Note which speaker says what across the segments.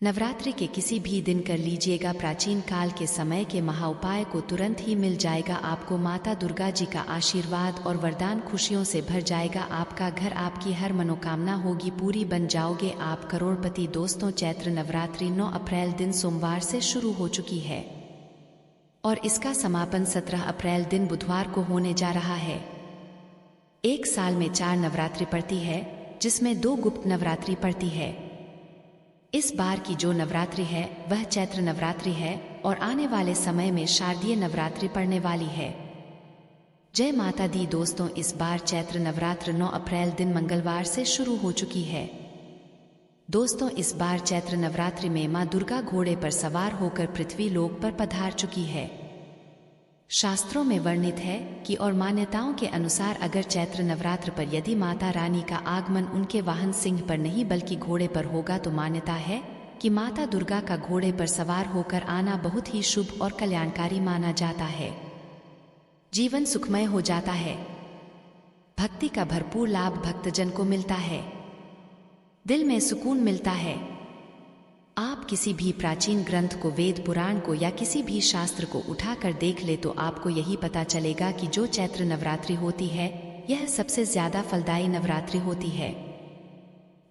Speaker 1: नवरात्रि के किसी भी दिन कर लीजिएगा। प्राचीन काल के समय के महाउपाय को तुरंत ही मिल जाएगा। आपको माता दुर्गा जी का आशीर्वाद और वरदान खुशियों से भर जाएगा। आपका घर, आपकी हर मनोकामना होगी पूरी, बन जाओगे आप करोड़पति। दोस्तों, चैत्र नवरात्रि 9 अप्रैल दिन सोमवार से शुरू हो चुकी है और इसका समापन 17 अप्रैल दिन बुधवार को होने जा रहा है। एक साल में 4 नवरात्रि पड़ती है, जिसमें 2 गुप्त नवरात्रि पड़ती है। इस बार की जो नवरात्रि है वह चैत्र नवरात्रि है और आने वाले समय में शारदीय नवरात्रि पड़ने वाली है। जय माता दी। दोस्तों, इस बार चैत्र नवरात्र 9 अप्रैल दिन मंगलवार से शुरू हो चुकी है। दोस्तों, इस बार चैत्र नवरात्रि में मां दुर्गा घोड़े पर सवार होकर पृथ्वी लोक पर पधार चुकी है। शास्त्रों में वर्णित है कि और मान्यताओं के अनुसार अगर चैत्र नवरात्र पर यदि माता रानी का आगमन उनके वाहन सिंह पर नहीं बल्कि घोड़े पर होगा तो मान्यता है कि माता दुर्गा का घोड़े पर सवार होकर आना बहुत ही शुभ और कल्याणकारी माना जाता है। जीवन सुखमय हो जाता है। भक्ति का भरपूर लाभ भक्तजन को मिलता है। दिल में सुकून मिलता है। आप किसी भी प्राचीन ग्रंथ को, वेद पुराण को या किसी भी शास्त्र को उठाकर देख ले तो आपको यही पता चलेगा कि जो चैत्र नवरात्रि होती है यह सबसे ज्यादा फलदायी नवरात्रि होती है।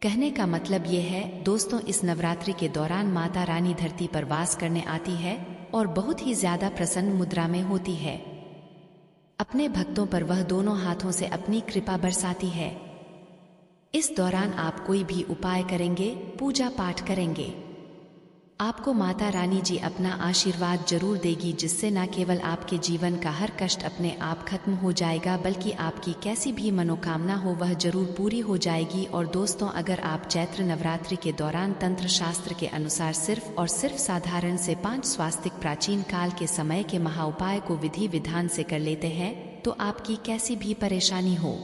Speaker 1: कहने का मतलब ये है दोस्तों, इस नवरात्रि के दौरान माता रानी धरती पर वास करने आती है और बहुत ही ज्यादा प्रसन्न मुद्रा में होती है। अपने भक्तों पर वह दोनों हाथों से अपनी कृपा बरसाती है। इस दौरान आप कोई भी उपाय करेंगे, पूजा पाठ करेंगे, आपको माता रानी जी अपना आशीर्वाद जरूर देगी, जिससे न केवल आपके जीवन का हर कष्ट अपने आप खत्म हो जाएगा बल्कि आपकी कैसी भी मनोकामना हो वह जरूर पूरी हो जाएगी। और दोस्तों, अगर आप चैत्र नवरात्रि के दौरान तंत्र शास्त्र के अनुसार सिर्फ और सिर्फ साधारण से 5 स्वास्तिक प्राचीन काल के समय के महाउपाय को विधि विधान से कर लेते हैं तो आपकी कैसी भी परेशानी हो,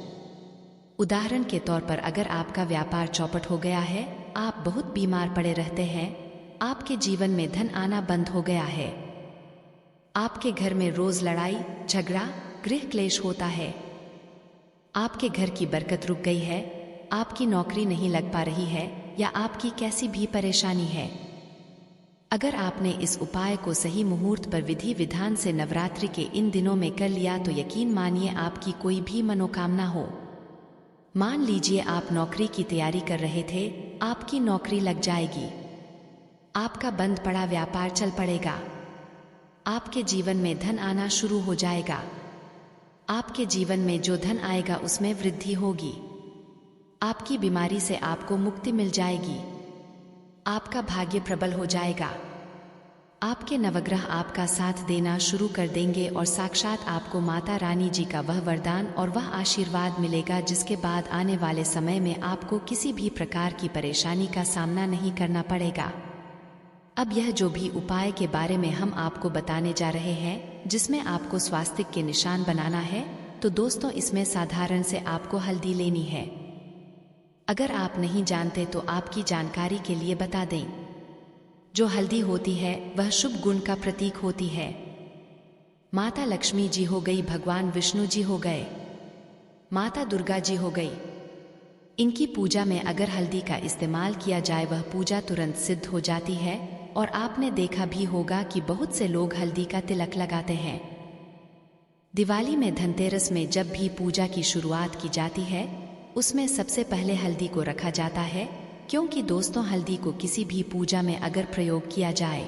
Speaker 1: उदाहरण के तौर पर अगर आपका व्यापार चौपट हो गया है, आप बहुत बीमार पड़े रहते हैं, आपके जीवन में धन आना बंद हो गया है, आपके घर में रोज लड़ाई झगड़ा गृह क्लेश होता है, आपके घर की बरकत रुक गई है, आपकी नौकरी नहीं लग पा रही है या आपकी कैसी भी परेशानी है, अगर आपने इस उपाय को सही मुहूर्त पर विधि विधान से नवरात्रि के इन दिनों में कर लिया तो यकीन मानिए आपकी कोई भी मनोकामना हो। मान लीजिए आप नौकरी की तैयारी कर रहे थे, आपकी नौकरी लग जाएगी, आपका बंद पड़ा व्यापार चल पड़ेगा, आपके जीवन में धन आना शुरू हो जाएगा, आपके जीवन में जो धन आएगा उसमें वृद्धि होगी, आपकी बीमारी से आपको मुक्ति मिल जाएगी, आपका भाग्य प्रबल हो जाएगा, आपके नवग्रह आपका साथ देना शुरू कर देंगे और साक्षात आपको माता रानी जी का वह वरदान और वह आशीर्वाद मिलेगा जिसके बाद आने वाले समय में आपको किसी भी प्रकार की परेशानी का सामना नहीं करना पड़ेगा। अब यह जो भी उपाय के बारे में हम आपको बताने जा रहे हैं, जिसमें आपको स्वास्तिक के निशान बनाना है, तो दोस्तों इसमें साधारण से आपको हल्दी लेनी है। अगर आप नहीं जानते तो आपकी जानकारी के लिए बता दें, जो हल्दी होती है वह शुभ गुण का प्रतीक होती है। माता लक्ष्मी जी हो गई, भगवान विष्णु जी हो गए, माता दुर्गा जी हो गई, इनकी पूजा में अगर हल्दी का इस्तेमाल किया जाए वह पूजा तुरंत सिद्ध हो जाती है। और आपने देखा भी होगा कि बहुत से लोग हल्दी का तिलक लगाते हैं। दिवाली में, धनतेरस में जब भी पूजा की शुरुआत की जाती है उसमें सबसे पहले हल्दी को रखा जाता है, क्योंकि दोस्तों हल्दी को किसी भी पूजा में अगर प्रयोग किया जाए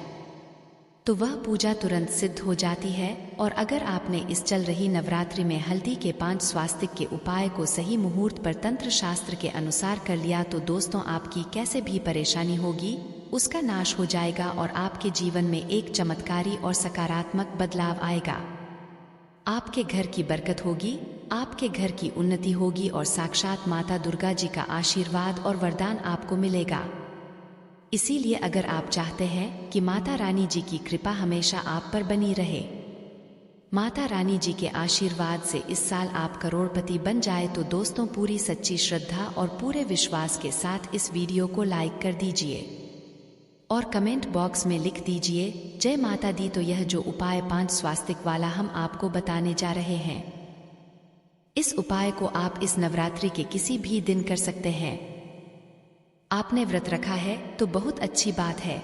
Speaker 1: तो वह पूजा तुरंत सिद्ध हो जाती है। और अगर आपने इस चल रही नवरात्रि में हल्दी के 5 स्वास्तिक के उपाय को सही मुहूर्त पर तंत्र शास्त्र के अनुसार कर लिया तो दोस्तों आपकी कैसे भी परेशानी होगी उसका नाश हो जाएगा और आपके जीवन में एक चमत्कारी और सकारात्मक बदलाव आएगा। आपके घर की बरकत होगी, आपके घर की उन्नति होगी और साक्षात माता दुर्गा जी का आशीर्वाद और वरदान आपको मिलेगा। इसीलिए अगर आप चाहते हैं कि माता रानी जी की कृपा हमेशा आप पर बनी रहे, माता रानी जी के आशीर्वाद से इस साल आप करोड़पति बन जाए तो दोस्तों पूरी सच्ची श्रद्धा और पूरे विश्वास के साथ इस वीडियो को लाइक कर दीजिए और कमेंट बॉक्स में लिख दीजिए जय माता दी। तो यह जो उपाय 5 स्वास्तिक वाला हम आपको बताने जा रहे हैं, इस उपाय को आप इस नवरात्रि के किसी भी दिन कर सकते हैं। आपने व्रत रखा है तो बहुत अच्छी बात है।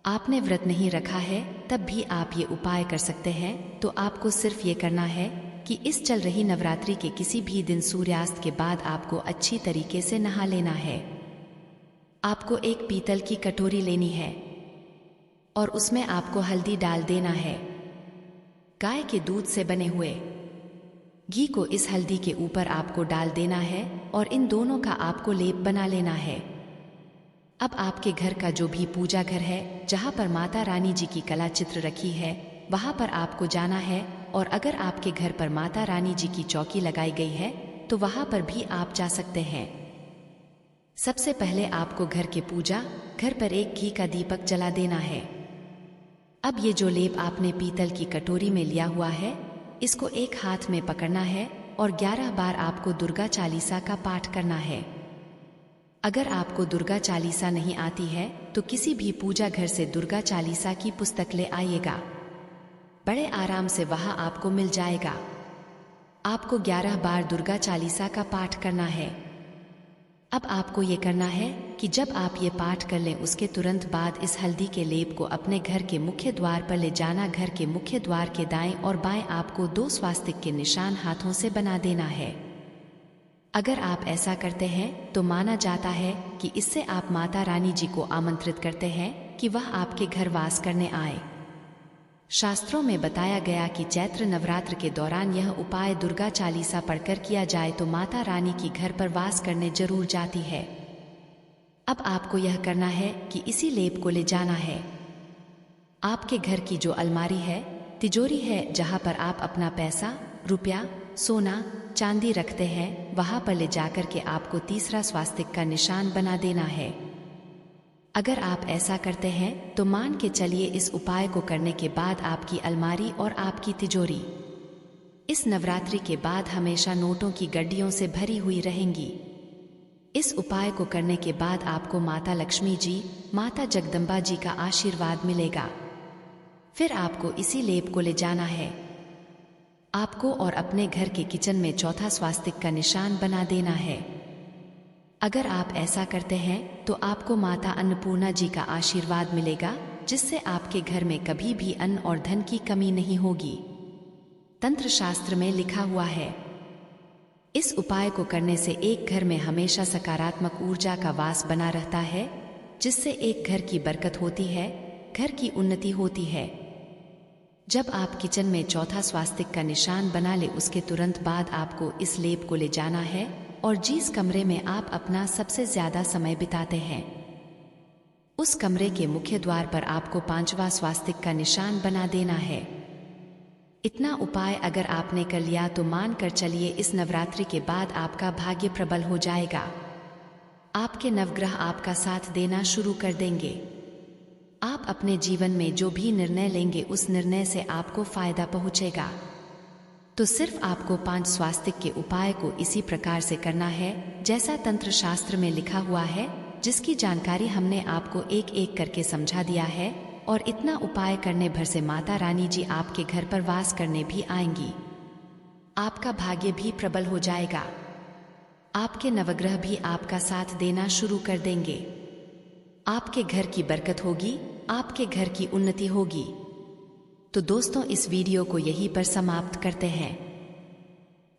Speaker 1: आपने व्रत नहीं रखा है तब भी आप ये उपाय कर सकते हैं। तो आपको सिर्फ ये करना है कि इस चल रही नवरात्रि के किसी भी दिन सूर्यास्त के बाद आपको अच्छी तरीके से नहा लेना है। आपको एक पीतल की कटोरी लेनी है और उसमें आपको हल्दी डाल देना है। गाय के दूध से बने हुए घी को इस हल्दी के ऊपर आपको डाल देना है और इन दोनों का आपको लेप बना लेना है। अब आपके घर का जो भी पूजा घर है, जहाँ पर माता रानी जी की कला चित्र रखी है, वहाँ पर आपको जाना है। और अगर आपके घर पर माता रानी जी की चौकी लगाई गई है तो वहाँ पर भी आप जा सकते हैं। सबसे पहले आपको घर के पूजा घर पर एक घी का दीपक जला देना है। अब ये जो लेप आपने पीतल की कटोरी में लिया हुआ है, इसको एक हाथ में पकड़ना है और 11 बार आपको दुर्गा चालीसा का पाठ करना है। अगर आपको दुर्गा चालीसा नहीं आती है तो किसी भी पूजा घर से दुर्गा चालीसा की पुस्तक ले आइएगा, बड़े आराम से वहां आपको मिल जाएगा। आपको 11 बार दुर्गा चालीसा का पाठ करना है। अब आपको ये करना है कि जब आप ये पाठ कर लें उसके तुरंत बाद इस हल्दी के लेप को अपने घर के मुख्य द्वार पर ले जाना। घर के मुख्य द्वार के दाएं और बाएं आपको 2 स्वास्तिक के निशान हाथों से बना देना है। अगर आप ऐसा करते हैं तो माना जाता है कि इससे आप माता रानी जी को आमंत्रित करते हैं कि वह आपके घर वास करने आए। शास्त्रों में बताया गया कि चैत्र नवरात्र के दौरान यह उपाय दुर्गा चालीसा पढ़कर किया जाए तो माता रानी की घर पर वास करने जरूर जाती है। अब आपको यह करना है कि इसी लेप को ले जाना है। आपके घर की जो अलमारी है, तिजोरी है, जहां पर आप अपना पैसा, रुपया, सोना, चांदी रखते हैं, वहां पर ले जाकर के आपको तीसरा स्वास्तिक का निशान बना देना है। अगर आप ऐसा करते हैं तो मान के चलिए इस उपाय को करने के बाद आपकी अलमारी और आपकी तिजोरी इस नवरात्रि के बाद हमेशा नोटों की गड्डियों से भरी हुई रहेंगी। इस उपाय को करने के बाद आपको माता लक्ष्मी जी, माता जगदम्बा जी का आशीर्वाद मिलेगा। फिर आपको इसी लेप को ले जाना है। आपको और अपने घर के किचन में चौथा स्वास्तिक का निशान बना देना है। अगर आप ऐसा करते हैं तो आपको माता अन्नपूर्णा जी का आशीर्वाद मिलेगा, जिससे आपके घर में कभी भी अन्न और धन की कमी नहीं होगी। तंत्र शास्त्र में लिखा हुआ है, इस उपाय को करने से एक घर में हमेशा सकारात्मक ऊर्जा का वास बना रहता है, जिससे एक घर की बरकत होती है, घर की उन्नति होती है। जब आप किचन में चौथा स्वास्तिक का निशान बना ले उसके तुरंत बाद आपको इस लेप को ले जाना है और जिस कमरे में आप अपना सबसे ज्यादा समय बिताते हैं, उस कमरे के मुख्य द्वार पर आपको 5वां स्वास्तिक का निशान बना देना है। इतना उपाय अगर आपने कर लिया तो मान कर चलिए इस नवरात्रि के बाद आपका भाग्य प्रबल हो जाएगा। आपके नवग्रह आपका साथ देना शुरू कर देंगे। आप अपने जीवन में जो भी निर्णय लेंगे उस निर्णय से आपको फायदा पहुंचेगा। तो सिर्फ आपको 5 स्वास्तिक के उपाय को इसी प्रकार से करना है जैसा तंत्र शास्त्र में लिखा हुआ है, जिसकी जानकारी हमने आपको एक एक करके समझा दिया है। और इतना उपाय करने भर से माता रानी जी आपके घर पर वास करने भी आएंगी। आपका भाग्य भी प्रबल हो जाएगा। आपके नवग्रह भी आपका साथ देना शुरू कर देंगे। आपके घर की बरकत होगी, आपके घर की उन्नति होगी। तो दोस्तों, इस वीडियो को यहीं पर समाप्त करते हैं।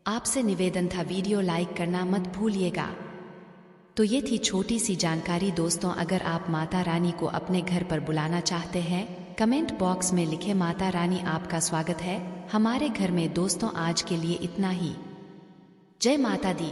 Speaker 1: आपसे निवेदन था वीडियो लाइक करना मत भूलिएगा। तो ये थी छोटी सी जानकारी दोस्तों। अगर आप माता रानी को अपने घर पर बुलाना चाहते हैं, कमेंट बॉक्स में लिखें माता रानी आपका स्वागत है हमारे घर में। दोस्तों, आज के लिए इतना ही। जय माता दी।